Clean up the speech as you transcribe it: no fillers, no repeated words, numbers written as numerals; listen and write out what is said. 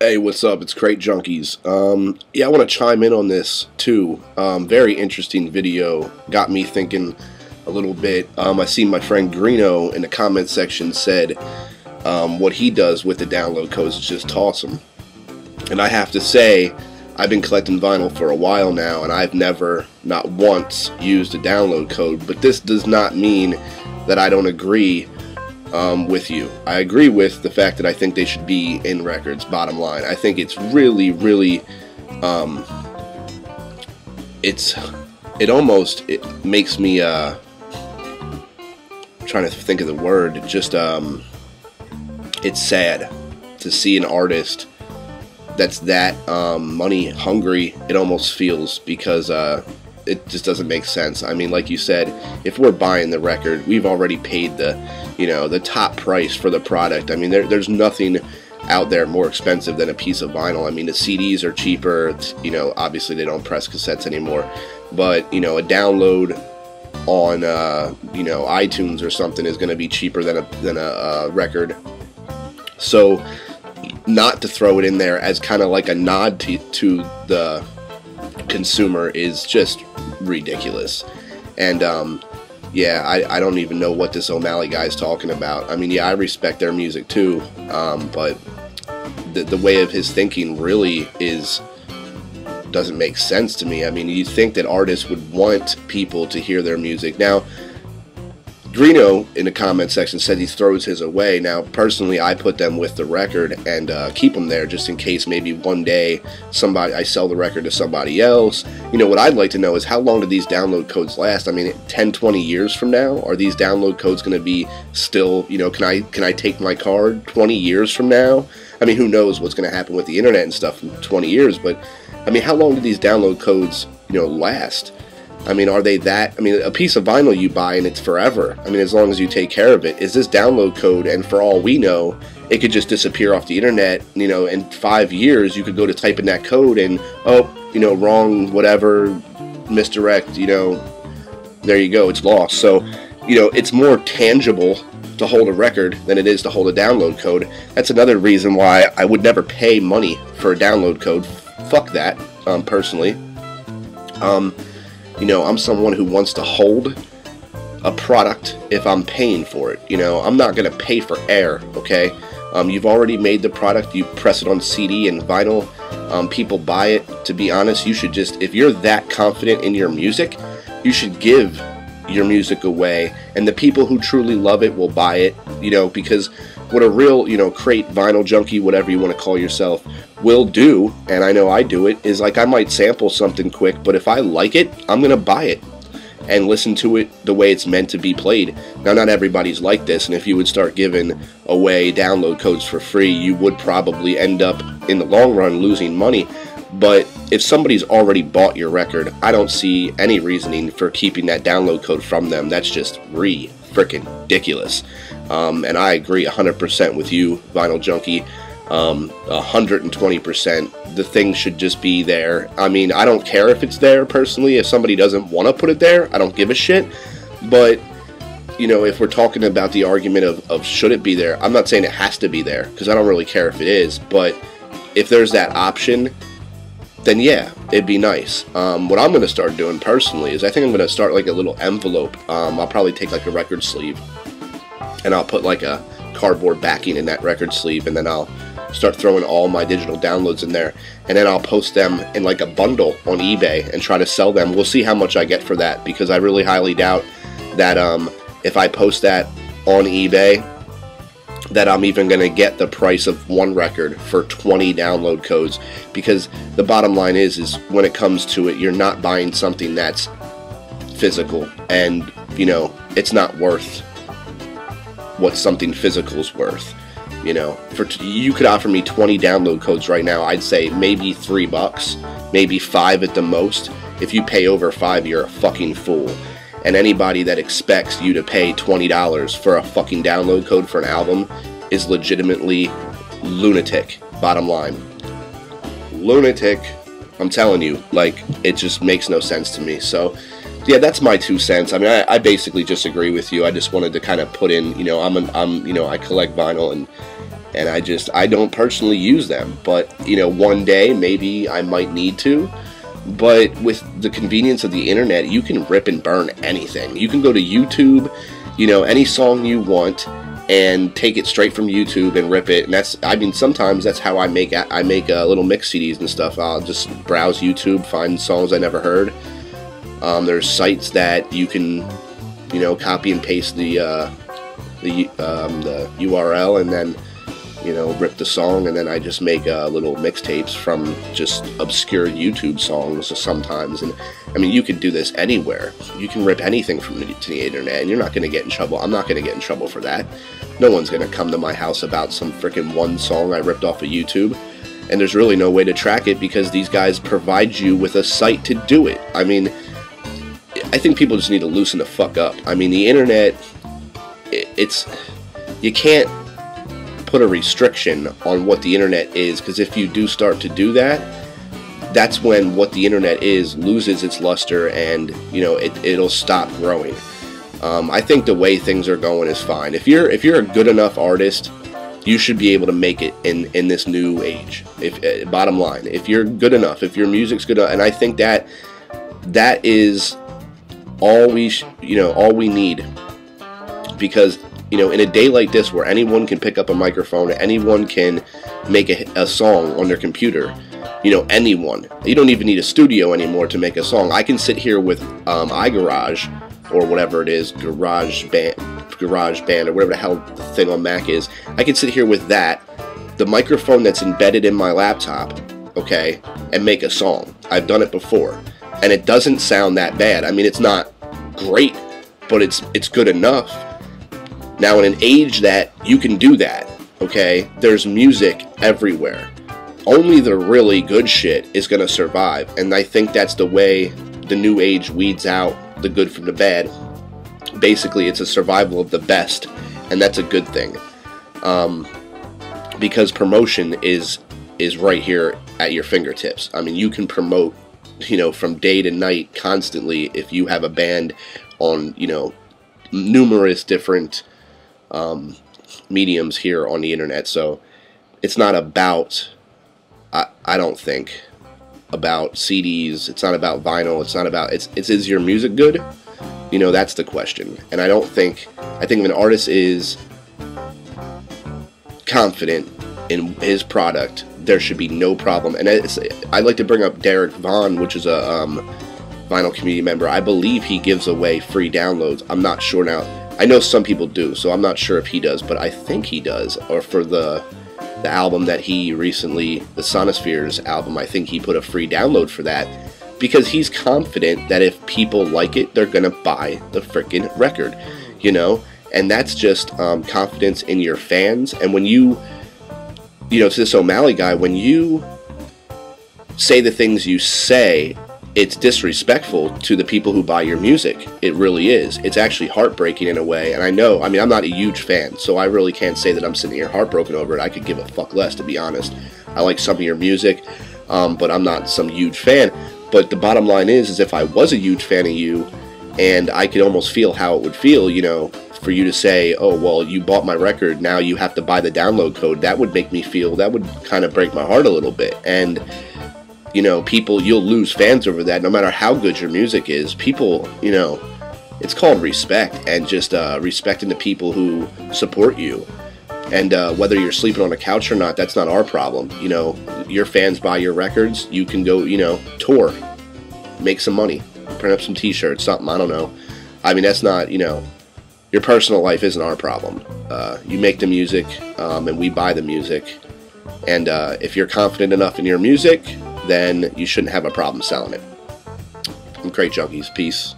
Hey, what's up? It's Crate Junkies. Yeah, I want to chime in on this too. Very interesting video. Got me thinking a little bit. I seen my friend Greeno in the comment section said what he does with the download codes is just toss them. And I have to say, I've been collecting vinyl for a while now, and I've never, not once, used a download code. But this does not mean that I don't agree with you. I agree with the fact that I think they should be in records, bottom line. I think it's really, really, it makes me, trying to think of the word, just, it's sad to see an artist that's that, money hungry, it almost feels, because, it just doesn't make sense. I mean, like you said, if we're buying the record, we've already paid the, you know, the top price for the product. I mean, there's nothing out there more expensive than a piece of vinyl. I mean, the CDs are cheaper. You know, obviously they don't press cassettes anymore, but you know, a download on you know, iTunes or something is going to be cheaper than a record. So, not to throw it in there as kind of like a nod to the consumer is just ridiculous. And yeah, I don't even know what this O'Malley guy's talking about. I mean, yeah, I respect their music too, but the way of his thinking really doesn't make sense to me. I mean, you'd think that artists would want people to hear their music. Now, Greeno in the comment section said he throws his away. Now, personally, I put them with the record and keep them there just in case maybe one day I sell the record to somebody else. You know, what I'd like to know is how long do these download codes last? I mean, 10, 20 years from now, are these download codes going to be still, you know, can I take my card 20 years from now? I mean, who knows what's going to happen with the internet and stuff in 20 years, but I mean, how long do these download codes, you know, last? I mean, are they that? I mean, a piece of vinyl you buy and it's forever. I mean, as long as you take care of it. Is this download code, and for all we know, it could just disappear off the internet. You know, in 5 years, you could go to type in that code and, oh, you know, wrong, whatever, misdirect, you know, there you go, it's lost. So, you know, it's more tangible to hold a record than it is to hold a download code. That's another reason why I would never pay money for a download code. Fuck that, personally. You know, I'm someone who wants to hold a product if I'm paying for it. You know, I'm not going to pay for air, okay? You've already made the product, you press it on CD and vinyl, people buy it. To be honest, you should just, if you're that confident in your music, you should give your music away, and the people who truly love it will buy it, you know, because what a real, you know, crate vinyl junkie, whatever you want to call yourself, will do, and I know I do it, is like I might sample something quick, but if I like it, I'm going to buy it and listen to it the way it's meant to be played. Now, not everybody's like this, and if you would start giving away download codes for free, you would probably end up, in the long run, losing money. But if somebody's already bought your record, I don't see any reasoning for keeping that download code from them. That's just freaking ridiculous. And I agree 100% with you, Vinyl Junkie. 120%. The thing should just be there. I mean, I don't care if it's there, personally. If somebody doesn't want to put it there, I don't give a shit. But, you know, if we're talking about the argument of should it be there, I'm not saying it has to be there, because I don't really care if it is. But if there's that option, then yeah, it'd be nice. What I'm going to start doing, personally, is I think I'm going to start like a little envelope. I'll probably take like a record sleeve, and I'll put like a cardboard backing in that record sleeve, and then I'll start throwing all my digital downloads in there, and then I'll post them in like a bundle on eBay and try to sell them. We'll see how much I get for that, because I really highly doubt that if I post that on eBay, that I'm even going to get the price of one record for 20 download codes, because the bottom line is when it comes to it, you're not buying something that's physical, and you know, it's not worth what something physical is worth. You know, you could offer me 20 download codes right now, I'd say maybe $3, maybe $5 at the most. If you pay over $5, you're a fucking fool. And anybody that expects you to pay $20 for a fucking download code for an album is legitimately lunatic, bottom line. Lunatic, I'm telling you, like, it just makes no sense to me. So, yeah, that's my 2 cents. I mean, I basically just agree with you. I just wanted to kind of put in, you know, I collect vinyl, and and I don't personally use them. But you know, one day maybe I might need to. But with the convenience of the internet, you can rip and burn anything. You can go to YouTube, you know, any song you want, and take it straight from YouTube and rip it. And that's, I mean, sometimes that's how I make little mix CDs and stuff. I'll just browse YouTube, find songs I never heard. There's sites that you can, you know, copy and paste the URL and then, you know, rip the song, and then I just make little mixtapes from just obscure YouTube songs sometimes. And I mean, you can do this anywhere. You can rip anything from the internet, and you're not going to get in trouble. I'm not going to get in trouble for that. No one's going to come to my house about some freaking one song I ripped off of YouTube. And there's really no way to track it because these guys provide you with a site to do it. I mean, I think people just need to loosen the fuck up. I mean, the internet, you can't put a restriction on what the internet is, because if you do start to do that, that's when what the internet is loses its luster, and you know, it'll stop growing. I think the way things are going is fine. If you're a good enough artist, you should be able to make it in this new age. Bottom line, if you're good enough, if your music's good enough, and I think that is all we need, because you know, in a day like this where anyone can pick up a microphone, anyone can make a song on their computer, you know, anyone. You don't even need a studio anymore to make a song. I can sit here with iGarage, or whatever it is, GarageBand, or whatever the hell the thing on Mac is. I can sit here with that, the microphone that's embedded in my laptop, okay, and make a song. I've done it before, and it doesn't sound that bad. I mean, it's not great, but it's good enough. Now, in an age that you can do that, okay, there's music everywhere. Only the really good shit is going to survive, and I think that's the way the new age weeds out the good from the bad. Basically, it's a survival of the best, and that's a good thing. Because promotion is right here at your fingertips. I mean, you can promote, you know, from day to night constantly if you have a band on, you know, numerous different mediums here on the internet. So it's not about, I don't think, about CDs. It's not about vinyl. It's not about, is your music good? You know, that's the question. And I think if an artist is confident in his product, there should be no problem. And I'd like to bring up Derek Vaughn, which is a vinyl community member. I believe he gives away free downloads. I'm not sure now. I know some people do, so I'm not sure if he does, but I think he does. Or for the album that he recently, the Sonospheres album, I think he put a free download for that, because he's confident that if people like it, they're gonna buy the freaking record, you know? And that's just confidence in your fans. And when you know, to this O'Malley guy, when you say the things you say, it's disrespectful to the people who buy your music. It really is. It's actually heartbreaking in a way. And I know, I mean, I'm not a huge fan, so I really can't say that I'm sitting here heartbroken over it. I could give a fuck less, to be honest. I like some of your music, but I'm not some huge fan. But the bottom line is if I was a huge fan of you, and I could almost feel how it would feel, you know, for you to say, oh, well, you bought my record, now you have to buy the download code, that would make me feel, that would kind of break my heart a little bit. And you know, people, you'll lose fans over that. No matter how good your music is, people, you know, it's called respect, and just respecting the people who support you. And whether you're sleeping on a couch or not, that's not our problem. You know, your fans buy your records, you can go, you know, tour, make some money, print up some t-shirts, something, I don't know. I mean, that's not, you know, your personal life isn't our problem. You make the music, and we buy the music. And if you're confident enough in your music, then you shouldn't have a problem selling it. I'm Great Junkies. Peace.